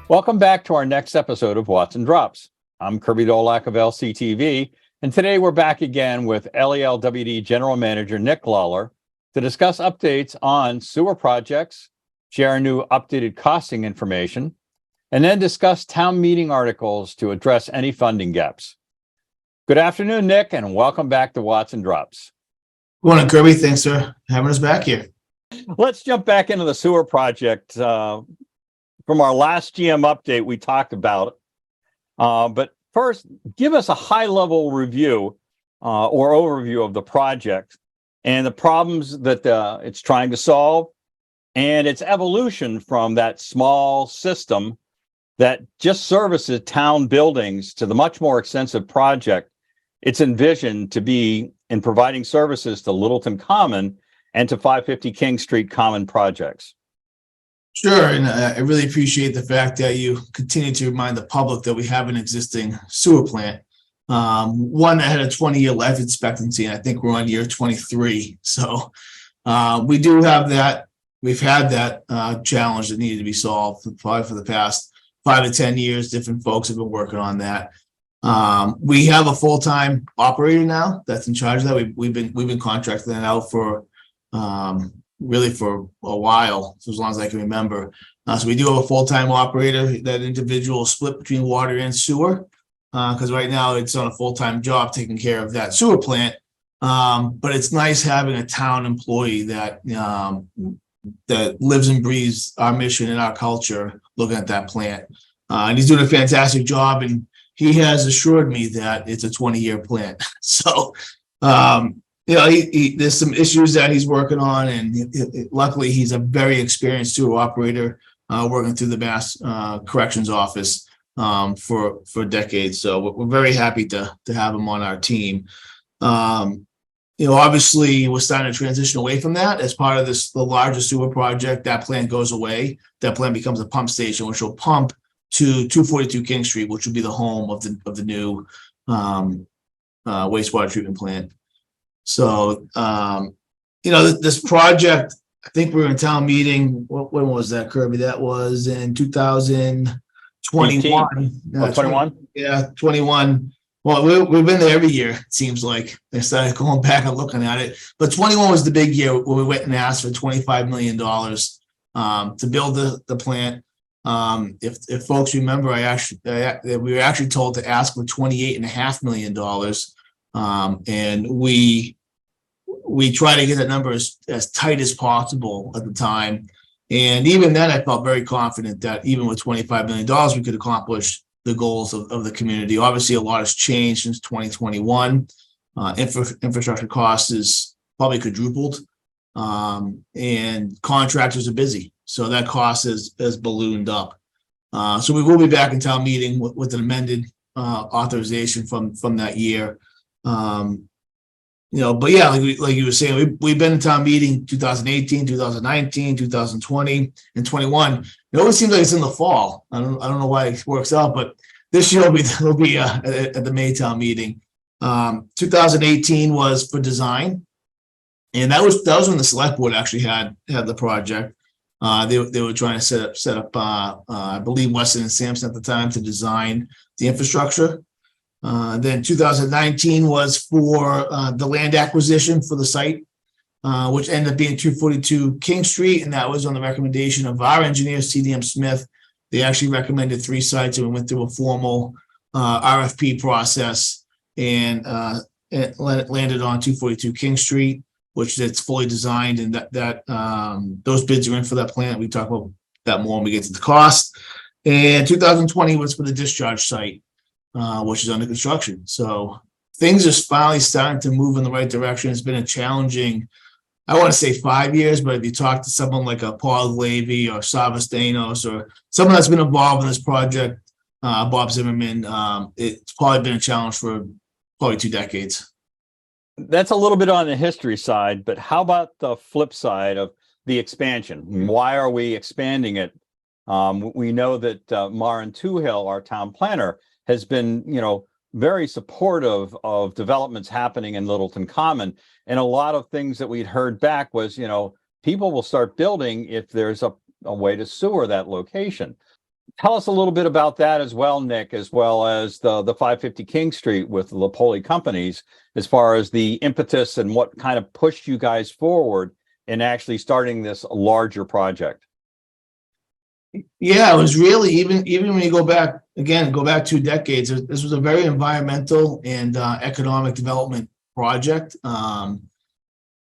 Welcome back to our next episode of Watson Drops. I'm Kirby Dolak of LCTV, and today we're back again with LELWD General Manager Nick Lawler to discuss updates on sewer projects, share new updated costing information, and then discuss town meeting articles to address any funding gaps. Good afternoon, Nick, and welcome back to Watson Drops. Good morning, Kirby. Thanks for having us back here. Let's jump back into the sewer project. From our last GM update, we talked about it. But first, give us a high-level review or overview of the project and the problems that it's trying to solve and its evolution from that small system that just services town buildings to the much more extensive project it's envisioned to be in providing services to Littleton Common and to 550 King Street Common projects. Sure, and I really appreciate the fact that you continue to remind the public that we have an existing sewer plant, one that had a 20-year life expectancy, and I think we're on year 23. So we do have that. We've had that challenge that needed to be solved probably for the past 5 to 10 years. Different folks have been working on that. We have a full-time operator now that's in charge of that. We've been contracting that out for really for a while, so as long as I can remember. So we do have a full-time operator. That individual split between water and sewer, because right now it's on a full-time job taking care of that sewer plant. But it's nice having a town employee that that lives and breathes our mission and our culture, looking at that plant. And he's doing a fantastic job, and he has assured me that it's a 20-year plant. So there's some issues that he's working on, and luckily he's a very experienced sewer operator, working through the Mass Corrections Office for decades. So we're very happy to have him on our team. Obviously we're starting to transition away from that as part of the larger sewer project. That plant goes away. That plant becomes a pump station, which will pump to 242 King Street, which will be the home of the new wastewater treatment plant. So, this project, I think we were in town meeting. When was that, Kirby? That was in 2021. 21? Yeah, 21. Well, we've been there every year, it seems like. I started going back and looking at it. But 21 was the big year where we went and asked for $25 million to build the plant. If folks remember, we were actually told to ask for $28.5 million. And we try to get that number as tight as possible at the time. And even then, I felt very confident that even with $25 million, we could accomplish the goals of the community. Obviously, a lot has changed since 2021. Infrastructure costs is probably quadrupled, and contractors are busy. So that cost has ballooned up. So we will be back in town meeting with an amended authorization from that year. But yeah, like you were saying, we've been in town meeting 2018, 2019, 2020, and 21. It always seems like it's in the fall. I don't know why it works out, but this year it'll be at the May town meeting. 2018 was for design, and that was when the select board actually had the project. They were trying to set up I believe Weston and Sampson at the time to design the infrastructure. Then 2019 was for the land acquisition for the site, which ended up being 242 King Street, and that was on the recommendation of our engineer, CDM Smith. They actually recommended 3 sites, and we went through a formal RFP process, and it landed on 242 King Street, which it's fully designed, and that those bids are in for that plant. We talk about that more when we get to the cost. And 2020 was for the discharge site, which is under construction. So things are finally starting to move in the right direction. It's been a challenging, I want to say 5 years, but if you talk to someone like a Paul Levy or Savastanos or someone that's been involved in this project, Bob Zimmerman, it's probably been a challenge for probably 2 decades. That's a little bit on the history side, but how about the flip side of the expansion? Why are we expanding it? We know that Maren Toohill, our town planner, has been, very supportive of developments happening in Littleton Common. And a lot of things that we'd heard back was, people will start building if there's a way to sewer that location. tell us a little bit about that as well, Nick, as well as the 550 King Street with the Lapoli Companies, as far as the impetus and what kind of pushed you guys forward in actually starting this larger project. Yeah, it was really, even when you go back 2 decades, this was a very environmental and economic development project.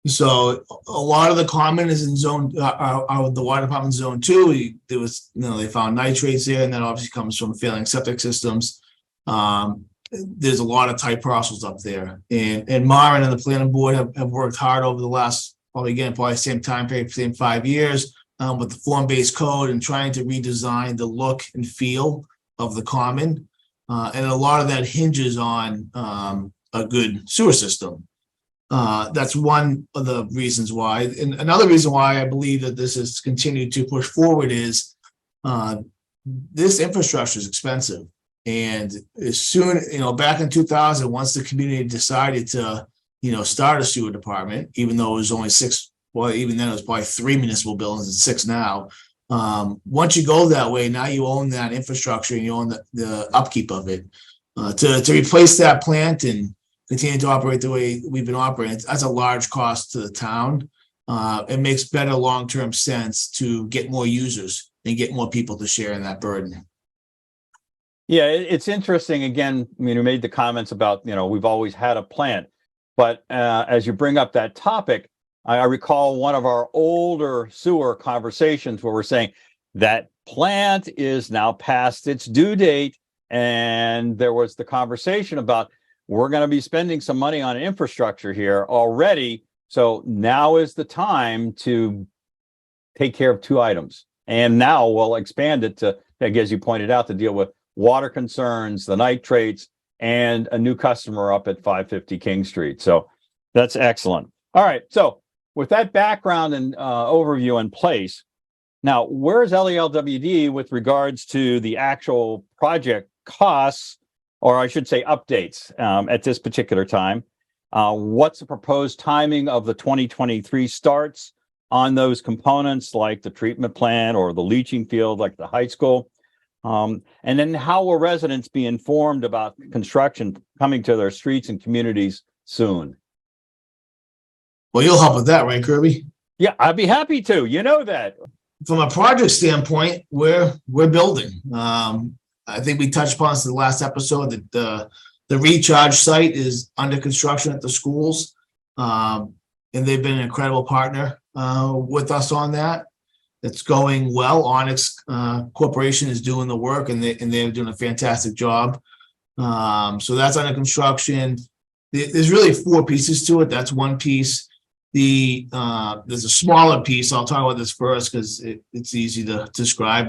So a lot of the common is in zone, the water department zone 2. There was, they found nitrates there, and that obviously comes from failing septic systems. There's a lot of tight parcels up there, and Maren and the planning board have worked hard over the last, probably same time period, same 5 years, with the form-based code and trying to redesign the look and feel of the common. And a lot of that hinges on a good sewer system. That's one of the reasons why. And another reason why I believe that this has continued to push forward is this infrastructure is expensive. And as soon, back in 2000, once the community decided to, start a sewer department, even though it was only 6, well, even then it was probably 3 municipal buildings and 6 now. Once you go that way, now you own that infrastructure and you own the upkeep of it. To replace that plant and continue to operate the way we've been operating, that's a large cost to the town. It makes better long-term sense to get more users and get more people to share in that burden. Yeah, it's interesting. Again, you made the comments about, we've always had a plant, but as you bring up that topic, I recall one of our older sewer conversations where we're saying that plant is now past its due date. And there was the conversation about, we're going to be spending some money on infrastructure here already. So now is the time to take care of 2 items. And now we'll expand it to, as you pointed out, to deal with water concerns, the nitrates, and a new customer up at 550 King Street. So that's excellent. All right. So with that background and overview in place, now where's LELWD with regards to the actual project costs, or I should say updates at this particular time? What's the proposed timing of the 2023 starts on those components like the treatment plant or the leaching field like the high school? And then how will residents be informed about construction coming to their streets and communities soon? Well, you'll help with that, right, Kirby? Yeah, I'd be happy to. You know that. From a project standpoint, we're building. I think we touched upon this in the last episode that the recharge site is under construction at the schools, and they've been an incredible partner with us on that. It's going well. Onyx Corporation is doing the work, and they're doing a fantastic job. So that's under construction. There's really 4 pieces to it. That's one piece. There's a smaller piece. I'll talk about this first because it's easy to describe,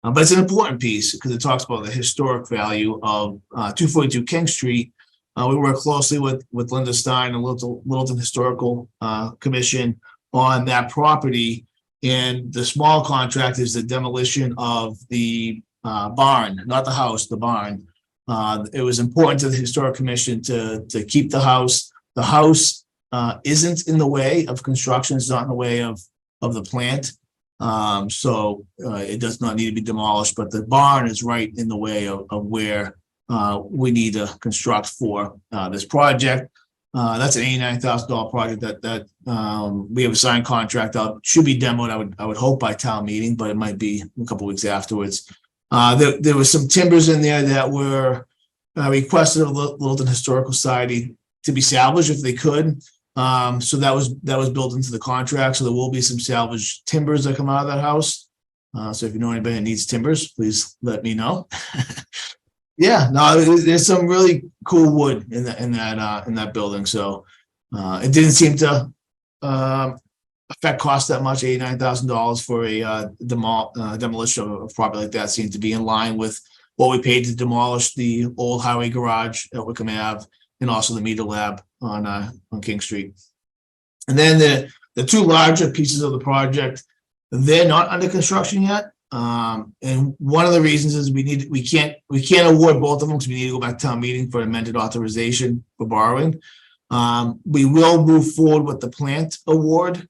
but it's an important piece because it talks about the historic value of 242 King Street. We work closely with Linda Stein and Littleton Historical Commission on that property. And the small contract is the demolition of the barn, not the house, the barn. It was important to the Historic Commission to keep the house. The house isn't in the way of construction. It's not in the way of the plant. So it does not need to be demolished, but the barn is right in the way of where we need to construct for this project. That's an $89,000 project that we have a signed contract out. Should be demoed, I would hope, by town meeting, but it might be a couple weeks afterwards. There was some timbers in there that were requested of the Littleton Historical Society to be salvaged if they could. So that was built into the contract. So there will be some salvaged timbers that come out of that house. So if you know anybody that needs timbers, please let me know. Yeah, no, there's some really cool wood in that building. So it didn't seem to affect cost that much. $89,000 for a demolition of a property like that seemed to be in line with what we paid to demolish the old highway garage at Wickham Ave and also the meter lab on King Street. And then the 2 larger pieces of the project, they're not under construction yet. And one of the reasons is we can't award both of them because we need to go back to town meeting for amended authorization for borrowing. We will move forward with the plant award.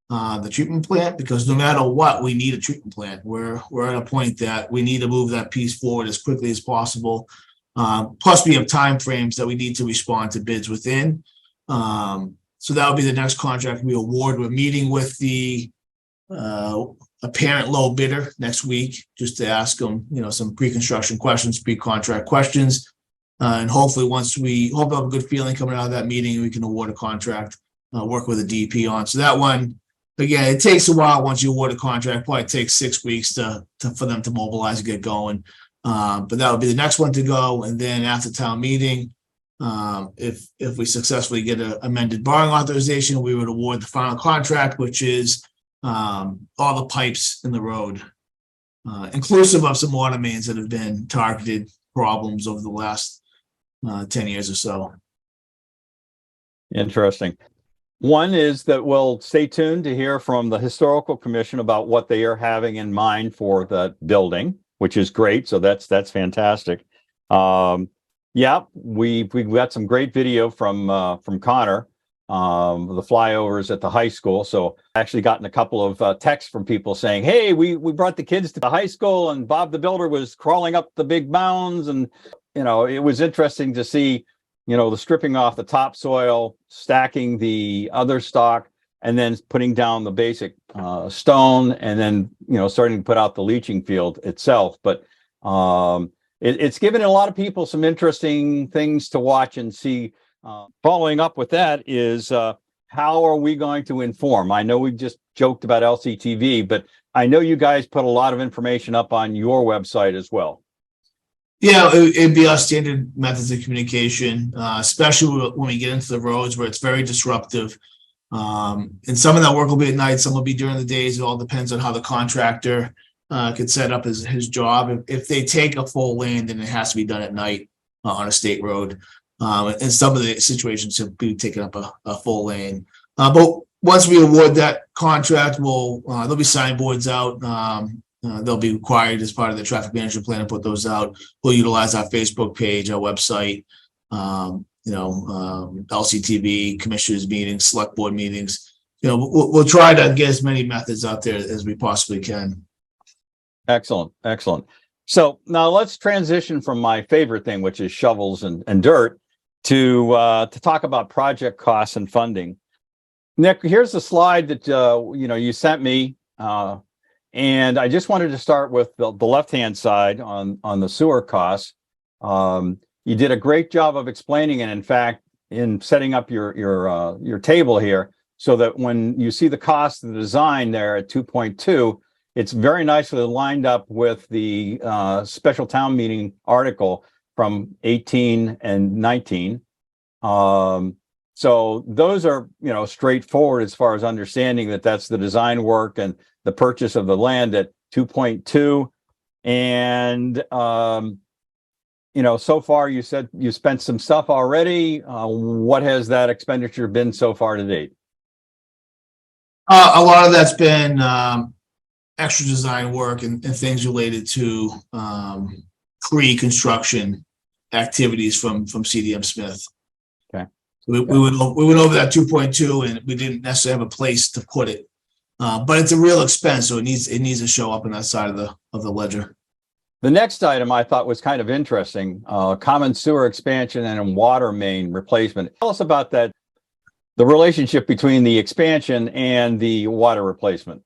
the treatment plant, because no matter what, we need a treatment plant. We're at a point that we need to move that piece forward as quickly as possible. Plus, we have timeframes that we need to respond to bids within. So that will be the next contract we award. We're meeting with the apparent low bidder next week, just to ask them, some pre-construction questions, pre-contract questions. And hopefully once we hope to have a good feeling coming out of that meeting, we can award a contract, work with a DP on. So that one, again, it takes a while once you award a contract. Probably takes 6 weeks for them to mobilize and get going. But that would be the next one to go. And then after town meeting, if we successfully get an amended borrowing authorization, we would award the final contract, which is all the pipes in the road, inclusive of some water mains that have been targeted problems over the last 10 years or so. Interesting. One is that we'll stay tuned to hear from the Historical Commission about what they are having in mind for the building, which is great. So that's fantastic. Yeah, we've got some great video from Connor, the flyovers at the high school. So I actually gotten a couple of texts from people saying, hey, we brought the kids to the high school and Bob the Builder was crawling up the big mounds. And, it was interesting to see, the stripping off the topsoil, stacking the other stock, and then putting down the basic stone, and then, starting to put out the leaching field itself. But it's given a lot of people some interesting things to watch and see. Following up with that is how are we going to inform? I know we've just joked about LCTV, but I know you guys put a lot of information up on your website as well. Yeah, it'd be our standard methods of communication, especially when we get into the roads where it's very disruptive. And some of that work will be at night, some will be during the days. It all depends on how the contractor could set up his job. If they take a full lane, then it has to be done at night on a state road. And some of the situations will be taking up a full lane. But once we award that contract, there'll be signboards out. They'll be required as part of the traffic management plan to put those out. We'll utilize our Facebook page, our website, LCTV, commissioners meetings, select board meetings. We'll try to get as many methods out there as we possibly can. Excellent. So now let's transition from my favorite thing, which is shovels and dirt, to talk about project costs and funding. Nick, here's the slide that you sent me, and I just wanted to start with the left-hand side on the sewer costs. You did a great job of explaining it. In fact, in setting up your table here, so that when you see the cost of the design there at 2.2, it's very nicely lined up with the special town meeting article from 18 and 19. So those are, straightforward as far as understanding that that's the design work and the purchase of the land at 2.2. And, so far you said you spent some stuff already. What has that expenditure been so far to date? A lot of that's been extra design work and things related to pre-construction activities from CDM Smith. Okay. We went over that 2.2 and we didn't necessarily have a place to put it. But it's a real expense, so it needs to show up on that side of the ledger. The next item I thought was kind of interesting, common sewer expansion and water main replacement. Tell us about that, the relationship between the expansion and the water replacement.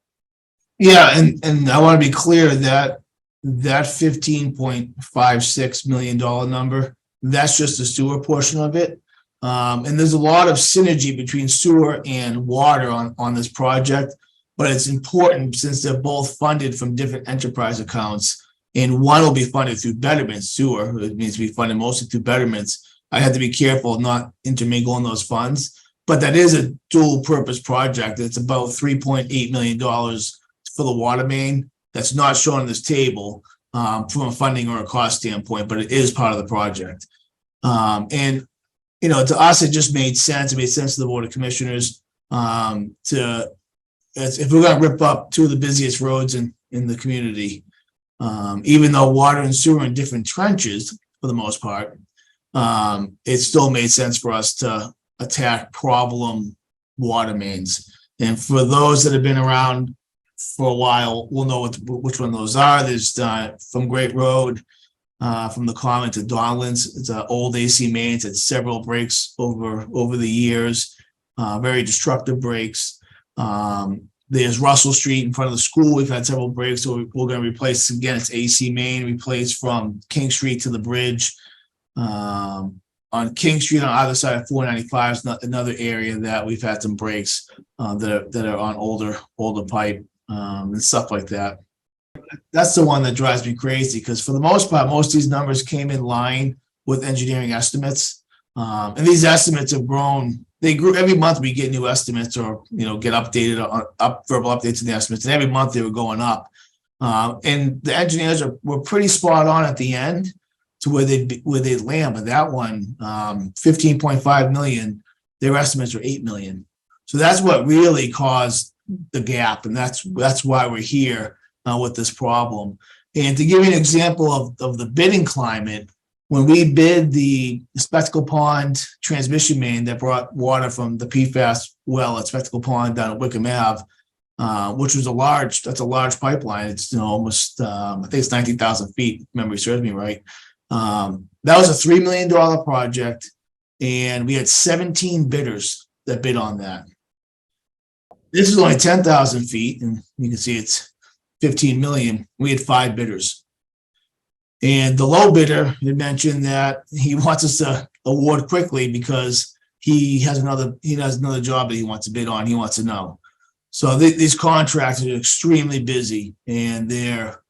Yeah, and I want to be clear that $15.56 million number, that's just the sewer portion of it. And there's a lot of synergy between sewer and water on this project, but it's important since they're both funded from different enterprise accounts, and one will be funded through betterment. Sewer, it means to be funded mostly through betterments. I had to be careful not intermingling those funds, but that is a dual purpose project. It's about $3.8 million for the water main. That's not shown on this table from a funding or a cost standpoint, but it is part of the project. And to us, it just made sense. It made sense to the Board of Commissioners if we're going to rip up two of the busiest roads in the community, even though water and sewer are in different trenches for the most part, it still made sense for us to attack problem water mains. And for those that have been around for a while, we'll know which one those are. There's from Great Road, from the Common to Donlands. It's an old AC main. It's had several breaks over the years, very destructive breaks. There's Russell Street in front of the school. We've had several breaks, so we're going to replace again. It's AC main replaced from King Street to the bridge. On King Street on either side of 495 is another area that we've had some breaks that are on older pipe and stuff like that. That's the one that drives me crazy because for the most part, most of these numbers came in line with engineering estimates. And these estimates have grown. They grew every month. We get new estimates or, get updated verbal updates in the estimates. And every month they were going up. And the engineers were pretty spot on at the end to where they'd land. But that one, 15.5 million, their estimates were 8 million. So that's what really caused the gap. And that's why we're here with this problem. And to give you an example of the bidding climate, when we bid the Spectacle Pond transmission main that brought water from the PFAS well at Spectacle Pond down at Wickham Ave, which was a large pipeline. It's almost I think it's 19,000 feet, if memory serves me right. That was a $3 million project, and we had 17 bidders that bid on that. This is only 10,000 feet, and you can see it's 15 million. We had 5 bidders. And the low bidder had mentioned that he wants us to award quickly because he has another job that he wants to bid on. He wants to know. So these contractors are extremely busy, and they're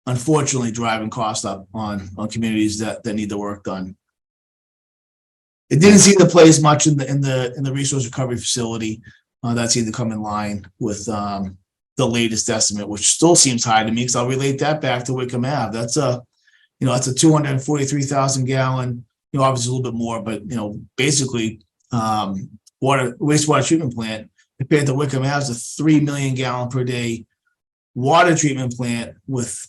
unfortunately driving costs up on communities that need the work done. It didn't seem to place much in the resource recovery facility. That seemed to come in line with the latest estimate, which still seems high to me because I'll relate that back to Wickham Ave. That's a 243,000 gallon, obviously a little bit more, but basically wastewater treatment plant compared to Wickham Ave is a 3 million gallon per day water treatment plant with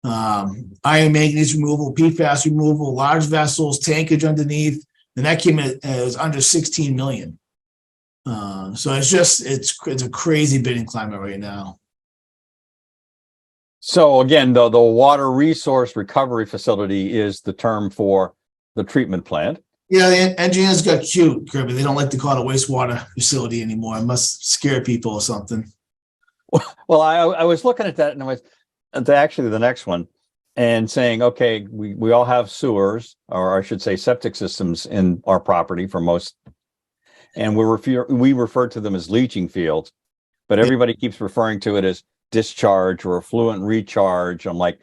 iron manganese removal, PFAS removal, large vessels, tankage underneath, and that came in as under 16 million. So it's a crazy bidding climate right now. So again, the water resource recovery facility is the term for the treatment plant. Yeah, the engineers got cute, Kirby. They don't like to call it a wastewater facility anymore. It must scare people or something. Well, I was looking at that, and I was actually the next one, and saying, okay, we all have sewers, or I should say septic systems in our property for most, and we refer to them as leaching fields, but everybody keeps referring to it as discharge or effluent recharge. I'm like,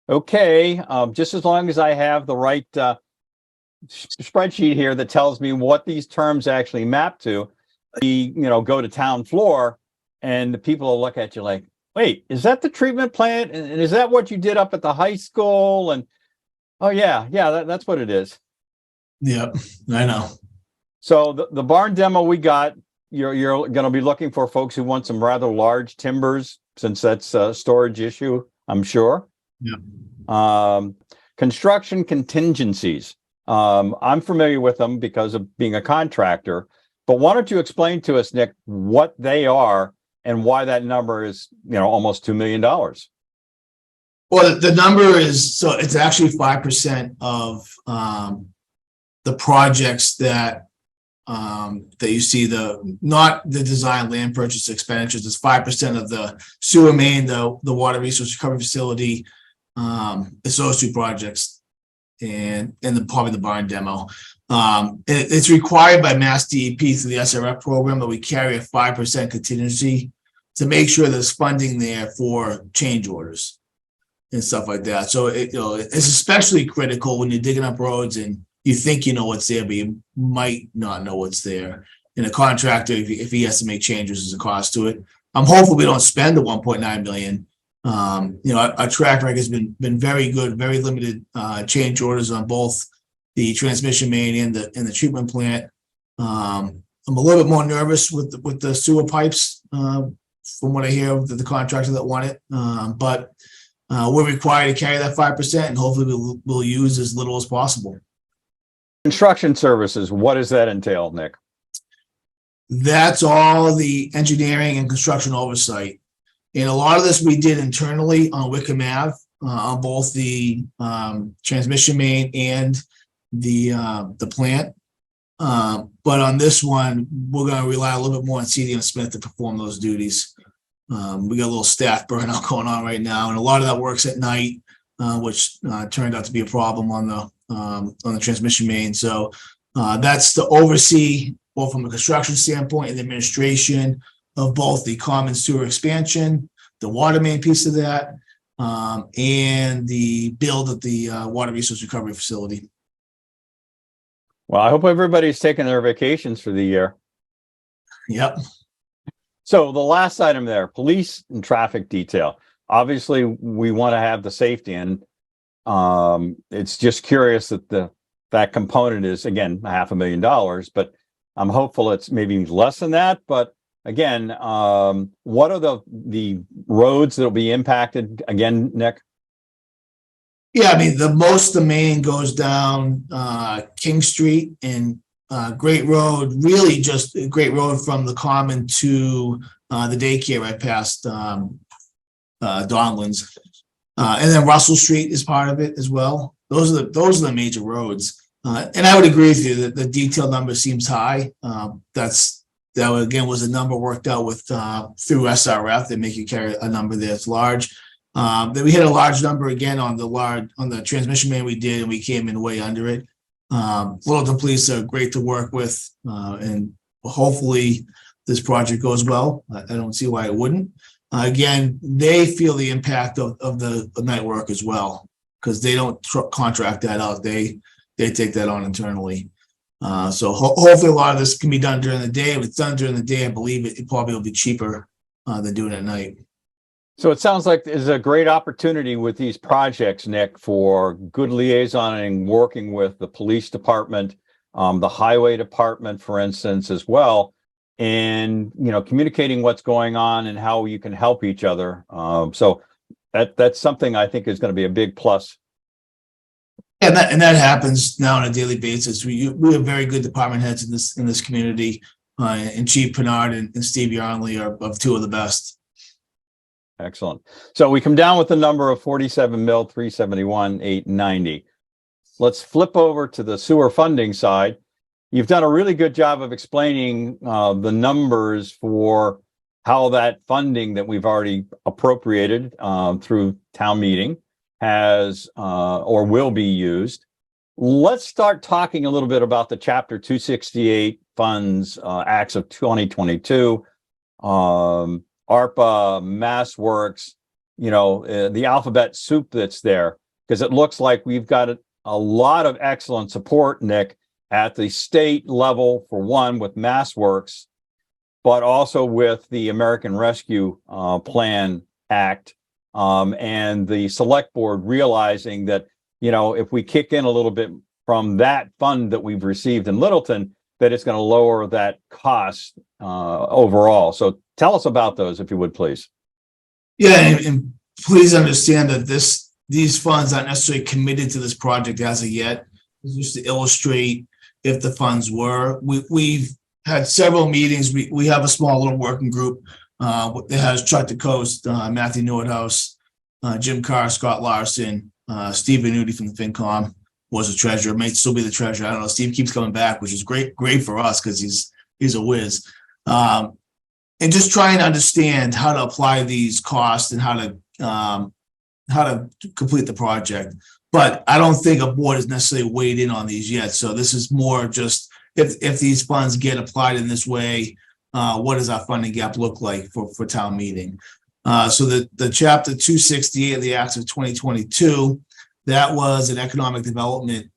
okay, just as long as I have the right spreadsheet here that tells me what these terms actually map to, go to town floor and the people will look at you like, wait, is that the treatment plant? And is that what you did up at the high school? And oh yeah, that's what it is. Yep, I know. So the barn demo we got, you're going to be looking for folks who want some rather large timbers, since that's a storage issue, I'm sure. Yeah. Construction contingencies. I'm familiar with them because of being a contractor, but why don't you explain to us, Nick, what they are and why that number is, almost $2 million? Well, the number is, so it's actually 5% of the projects that you see, not the design land purchase expenditures. It's 5% of the sewer main, the water resource recovery facility. It's those two projects, and probably the barn demo. It's required by Mass DEP through the SRF program that we carry a 5% contingency to make sure there's funding there for change orders and stuff like that. So it's especially critical when you're digging up roads and you think you know what's there, but you might not know what's there. And a contractor, if he has to make changes, there's a cost to it. I'm hopeful we don't spend the 1.9 million. Our track record has been very good, very limited change orders on both the transmission main and the treatment plant. I'm a little bit more nervous with the sewer pipes from what I hear of the contractor that won it. But we're required to carry that 5%, and hopefully we'll use as little as possible. Construction services, what does that entail, Nick? That's all the engineering and construction oversight. And a lot of this we did internally on Wickham Ave, on both the transmission main and the plant. But on this one, we're going to rely a little bit more on CD and Smith to perform those duties. We got a little staff burnout going on right now, and a lot of that works at night, which turned out to be a problem on the transmission main. So that's to oversee both from a construction standpoint and the administration of both the common sewer expansion, the water main piece of that, and the build of the water resource recovery facility. Well, I hope everybody's taking their vacations for the year. Yep. So the last item there, police and traffic detail. Obviously, we want to have the safety, and it's just curious that that component is, again, $500,000, but I'm hopeful it's maybe less than that. But again, what are the roads that will be impacted again, Nick? Yeah, I mean, the main goes down King Street and Great Road, really just a Great Road from the Common to the daycare right past Donlands. And then Russell Street is part of it as well. Those are the major roads. And I would agree with you that the detailed number seems high. That again was a number worked out with through SRF. They make you carry a number that's large. Then we hit a large number again on the transmission main we did, and we came in way under it. Littleton police are great to work with, and hopefully this project goes well. I don't see why it wouldn't. Again, they feel the impact of the night work as well, because they don't contract that out. They take that on internally. So hopefully a lot of this can be done during the day. If it's done during the day, I believe it probably will be cheaper than doing it at night. So it sounds like there's a great opportunity with these projects, Nick, for good liaisoning, working with the police department, the highway department, for instance, as well, and communicating what's going on and how you can help each other. So that's something I think is going to be a big plus. And that happens now on a daily basis. We have very good department heads in this community, and Chief Pennard and Steve Yarnley are of two of the best. Excellent. So we come down with the number of 47,371,890. Let's flip over to the sewer funding side. You've done a really good job of explaining the numbers for how that funding that we've already appropriated through town meeting has or will be used. Let's start talking a little bit about the Chapter 268 funds, Acts of 2022. ARPA, MassWorks, the alphabet soup that's there, because it looks like we've got a lot of excellent support, Nick, at the state level, for one, with MassWorks, but also with the American Rescue Plan Act, and the select board realizing that, if we kick in a little bit from that fund that we've received in Littleton, that it's going to lower that cost overall. So tell us about those, if you would, please. Yeah, and please understand that these funds aren't necessarily committed to this project as of yet. It's just to illustrate if the funds were. We've had several meetings. We have a small little working group that has Chuck DeCoste, Matthew Nordhaus, Jim Carr, Scott Larson, Steve Venuti from the FinCom was a treasurer, may still be the treasurer. I don't know. Steve keeps coming back, which is great for us because he's a whiz. And just trying to understand how to apply these costs and how to complete the project. But I don't think a board is necessarily weighed in on these yet. So this is more just if these funds get applied in this way, what does our funding gap look like for town meeting? So the Chapter 268 of the Acts of 2022, that was an economic development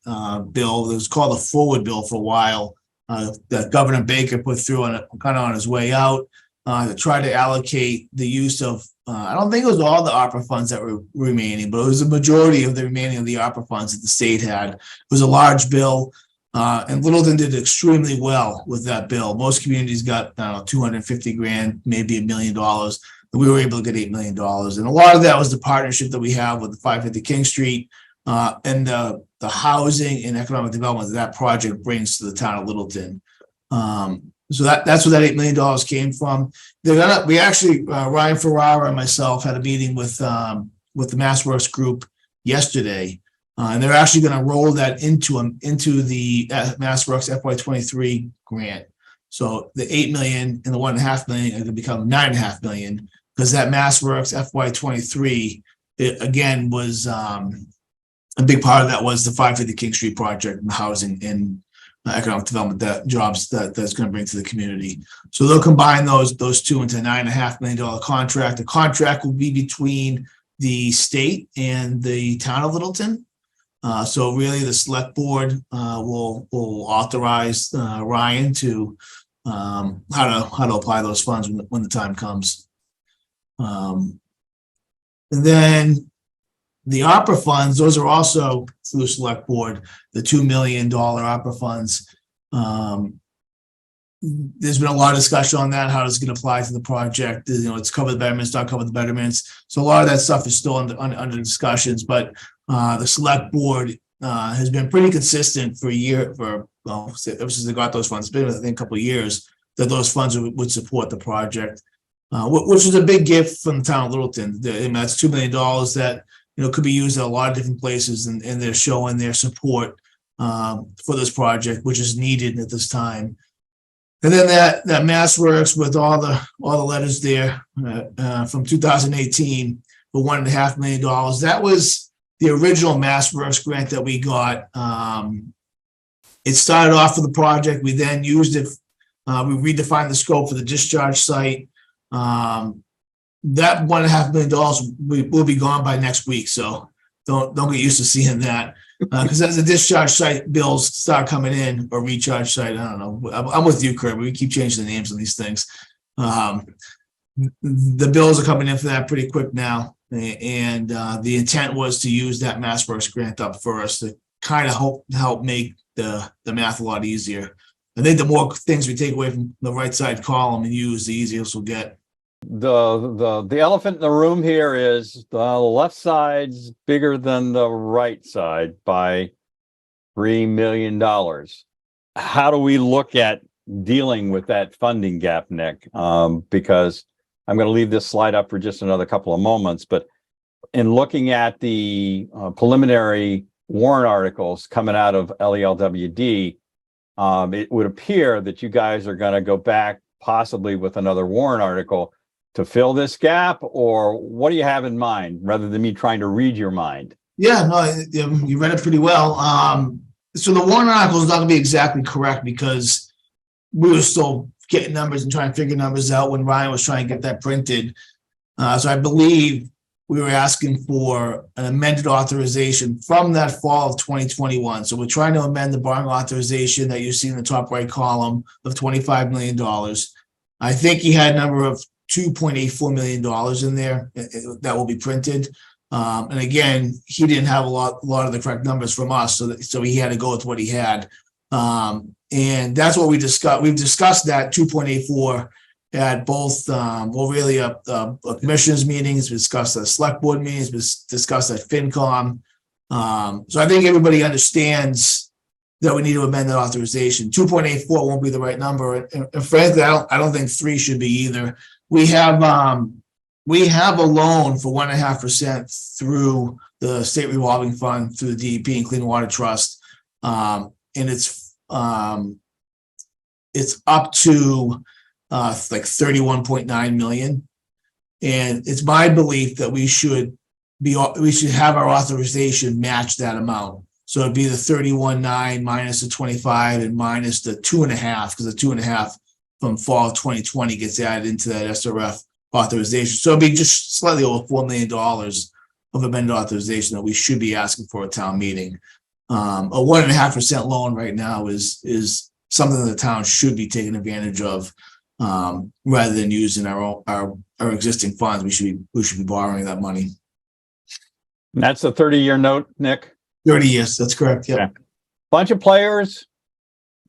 bill. It was called the Forward Bill for a while. That Governor Baker put through on his way out to try to allocate the use of, I don't think it was all the ARPA funds that were remaining, but it was a majority of the remaining of the ARPA funds that the state had. It was a large bill, and Littleton did extremely well with that bill. Most communities got, I don't know, 250 grand, maybe $1 million. We were able to get $8 million. And a lot of that was the partnership that we have with the 550 King Street and the housing and economic development that project brings to the town of Littleton. So that's where that $8 million came from. We actually, Ryan Ferrara and myself had a meeting with the MassWorks group yesterday. And they're actually going to roll that into the MassWorks FY23 grant. So the 8 million and the 1.5 million are going to become 9.5 million, because that MassWorks FY23, it again was a big part of that was the 550 King Street project and housing and economic development jobs that's going to bring to the community. So they'll combine those two into a $9.5 million contract. The contract will be between the state and the town of Littleton. So really the select board will authorize Ryan to how to apply those funds when the time comes. And then the opera funds, those are also through the select board, the $2 million opera funds. There's been a lot of discussion on that, how it's going to apply to the project. It's cover the betterments, not cover the betterments. So a lot of that stuff is still under discussions, but the select board has been pretty consistent for a year, ever since they got those funds. It's been, I think, a couple of years that those funds would support the project, which is a big gift from the town of Littleton. That's $2 million that could be used at a lot of different places, and they're showing their support for this project, which is needed at this time. And then that MassWorks with all the letters there from 2018 for $1.5 million. That was the original MassWorks grant that we got. It started off with the project. We then used it. We redefined the scope for the discharge site. That $1.5 million will be gone by next week. So don't get used to seeing that. Because as the discharge site bills start coming in, or recharge site, I don't know. I'm with you, Kirby. We keep changing the names of these things. The bills are coming in for that pretty quick now, and the intent was to use that MassWorks grant up first to kind of help make the math a lot easier. I think the more things we take away from the right side column and use, the easier this will get. The elephant in the room here is the left side's bigger than the right side by $3 million. How do we look at dealing with that funding gap, Nick? Because I'm going to leave this slide up for just another couple of moments, but in looking at the preliminary warrant articles coming out of LELWD, it would appear that you guys are going to go back possibly with another warrant article to fill this gap, or what do you have in mind, rather than me trying to read your mind? Yeah, no, you read it pretty well. So the warrant article is not going to be exactly correct, because we were still getting numbers and trying to figure numbers out when Ryan was trying to get that printed. So I believe we were asking for an amended authorization from that fall of 2021. So we're trying to amend the borrowing authorization that you see in the top right column of $25 million. I think he had a number of $2.84 million in there that will be printed. And again, he didn't have a lot of the correct numbers from us, so he had to go with what he had. And that's what we discussed. We've discussed that 2.84 at both, commissioners meetings, we discussed at select board meetings, we discussed at FinCom. So I think everybody understands that we need to amend that authorization. 2.84 won't be the right number. And frankly, I don't think 3 should be either. We have a loan for 1.5% through the state revolving fund, through the DEP and Clean Water Trust. And it's up to like 31.9 million. And it's my belief that we should have our authorization match that amount. So it'd be the 31.9 minus the 25 and minus the 2.5, because the 2.5 from fall of 2020 gets added into that SRF authorization. So it'd be just slightly over $4 million of amended authorization that we should be asking for a town meeting. A 1.5% loan right now is something that the town should be taking advantage of, rather than using our existing funds. We should be borrowing that money. And that's a 30-year note, Nick? 30 years, that's correct. Yeah. Okay. Bunch of players.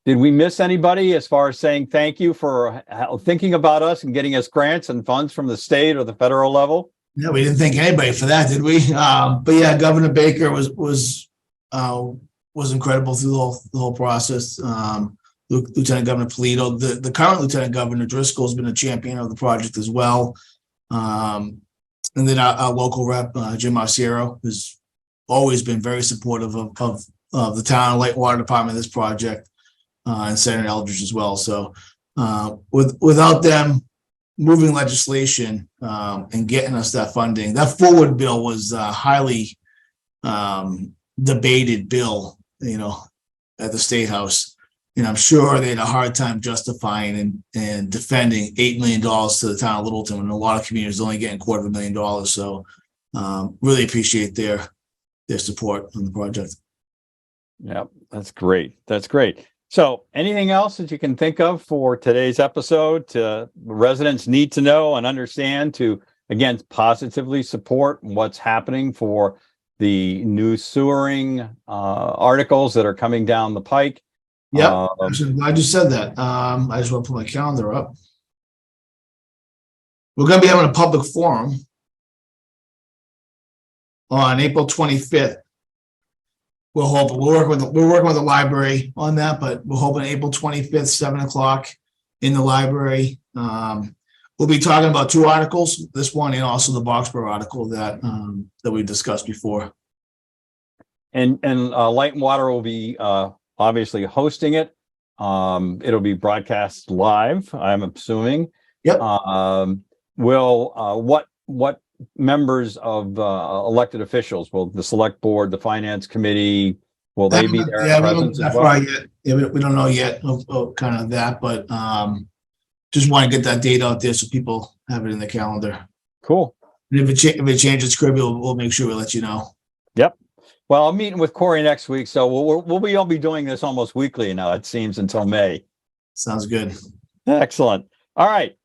Did we miss anybody as far as saying thank you for thinking about us and getting us grants and funds from the state or the federal level? Yeah, we didn't thank anybody for that, did we? But yeah, Governor Baker was incredible through the whole process. The Lieutenant Governor Polito. The current Lieutenant Governor Driscoll has been a champion of the project as well. And then our local rep, Jim Arciero, has always been very supportive of the town light water department, this project, and Senator Eldridge as well. So without them moving legislation and getting us that funding, that forward bill was a highly debated bill, at the State House. And I'm sure they had a hard time justifying and defending $8 million to the town of Littleton, when a lot of communities only getting $250,000. So really appreciate their support on the project. Yeah, that's great. That's great. So anything else that you can think of for today's episode residents need to know and understand to, again, positively support what's happening for the new sewering articles that are coming down the pike? Yeah, I'm glad you said that. I just want to put my calendar up. We're going to be having a public forum on April 25th. We're working with the library on that, but we're hoping April 25th, 7:00 in the library. We'll be talking about 2 articles, this one and also the Boxborough article that we discussed before. And Light and Water will be obviously hosting it. It'll be broadcast live, I'm assuming. Yep. What members of elected officials, will the select board, the finance committee, will they be there? Yeah, we don't that far yet. Yeah, we don't know yet of kind of that, but just want to get that date out there so people have it in the calendar. Cool. And if it changes, Kirby, we'll make sure we let you know. Yep. Well, I'm meeting with Corey next week, so we'll be doing this almost weekly now, it seems, until May. Sounds good. Excellent. All right.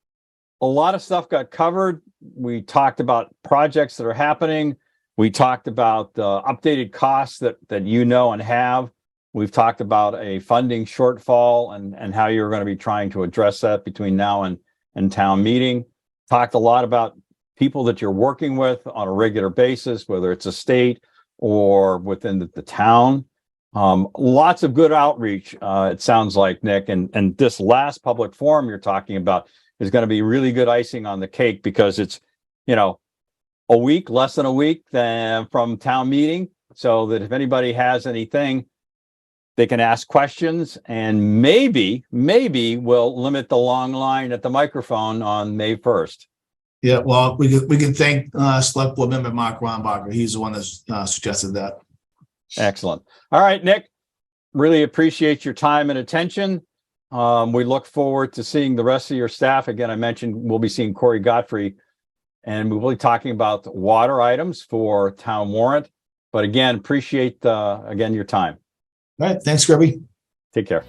A lot of stuff got covered. We talked about projects that are happening. We talked about the updated costs that and have. We've talked about a funding shortfall and how you're going to be trying to address that between now and town meeting. Talked a lot about people that you're working with on a regular basis, whether it's a state or within the town. Lots of good outreach, it sounds like, Nick. And this last public forum you're talking about is going to be really good icing on the cake, because it's, less than a week from town meeting, so that if anybody has anything, they can ask questions, and maybe we'll limit the long line at the microphone on May 1st. Yeah, well, we can thank Select Board Member Mark Rombacher. He's the one that suggested that. Excellent. All right, Nick, really appreciate your time and attention. We look forward to seeing the rest of your staff. Again, I mentioned we'll be seeing Corey Godfrey, and we will be talking about water items for town warrant. But again, appreciate your time. All right, thanks, Kirby. Take care.